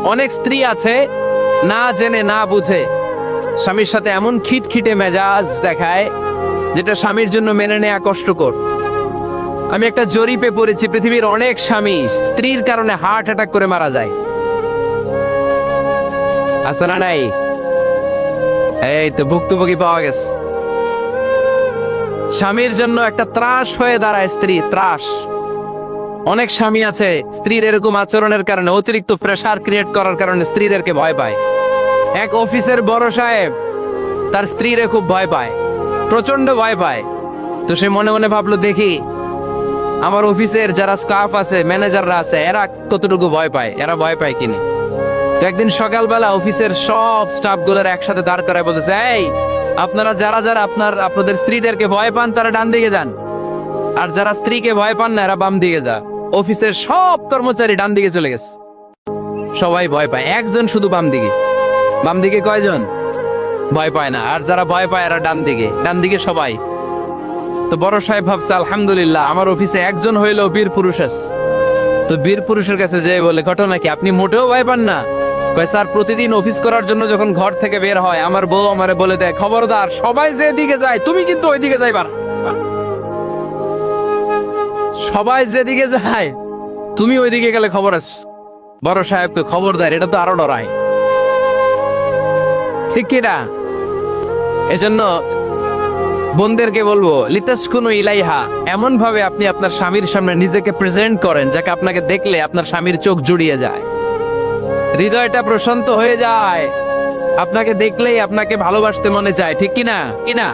অনেক স্ত্রী আছে না জেনে না বুঝে স্বামীর সাথে এমন খিটখিটে মেজাজ দেখায় যেটা স্বামীর জন্য মেনে নেওয়া কষ্টকর। আমি একটা জরিপে পড়েছি, পৃথিবীর অনেক স্বামী স্ত্রীর কারণে হার্ট অ্যাটাক করে মারা যায়। আছে না নাই? এই তো ভুক্তভোগী পাওয়া গেছে। স্বামীর জন্য একটা ত্রাস হয়ে দাঁড়ায় স্ত্রী, ত্রাস। অনেক স্বামী আছে স্ত্রীর এরকম আচরণের কারণে, অতিরিক্ত প্রেসার ক্রিয়েট করার কারণে স্ত্রীদেরকে ভয় পায়। এক অফিসের বড় সাহেব তার স্ত্রীরে খুব ভয় পায়, প্রচন্ড ভয় পায়। তো সে মনে মনে ভাবলো, দেখি আমার অফিসের যারা স্টাফ আছে, ম্যানেজাররা আছে, এরা কতটুকু ভয় পায়, এরা ভয় পায় কিনা। তো একদিন সকালবেলা অফিসের সব স্টাফ গুলোর একসাথে দাঁড় করায় বলতেছে, এই আপনারা যারা যারা আপনাদের স্ত্রীদেরকে ভয় পান তারা ডান দিকে যান, আর যারা স্ত্রীকে ভয় পান না এরা বাম দিকে যা। অফিসের সব কর্মচারী ডান দিকে চলে গেছে, সবাই ভয় পায়, একজন শুধু বাম দিকে। বাম দিকে কয়জন ভয় পায় না, আর যারা ভয় পায় এরা ডান দিকে, ডান দিকে সবাই। তো বড় সাহেব ভাবছে, আলহামদুলিল্লাহ আমার অফিসে একজন হইলেও বীর পুরুষ আছে। তো বীর পুরুষের কাছে যে বলে, ঘটনা কি, আপনি মোটেও ভয় পান না? কয়, স্যার প্রতিদিন অফিস করার জন্য যখন ঘর থেকে বের হয় আমার বউ আমারে বলে দেয়, খবরদার সবাই যে দিকে যায় তুমি কিন্তু ওই দিকে যাইবা না। সবাই যেদিকে যায় তুমি ওইদিকে গেলে খবর আছে। বড় সাহেব তো খবরদার, এটা তো আরো ডরায়, ঠিক কিনা? এজন্য বোনদেরকে বলবো, লিতাসকুনু ইলাইহা, এমন ভাবে আপনি আপনার স্বামীর সামনে নিজেকে প্রেজেন্ট করেন যাকে আপনাকে দেখলে আপনার স্বামীর চোখ জুড়িয়ে যায়, হৃদয়টা প্রশান্ত হয়ে যায়, আপনাকে দেখলেই আপনাকে ভালোবাসতে মনে চায়, ঠিক কিনা? কিনা?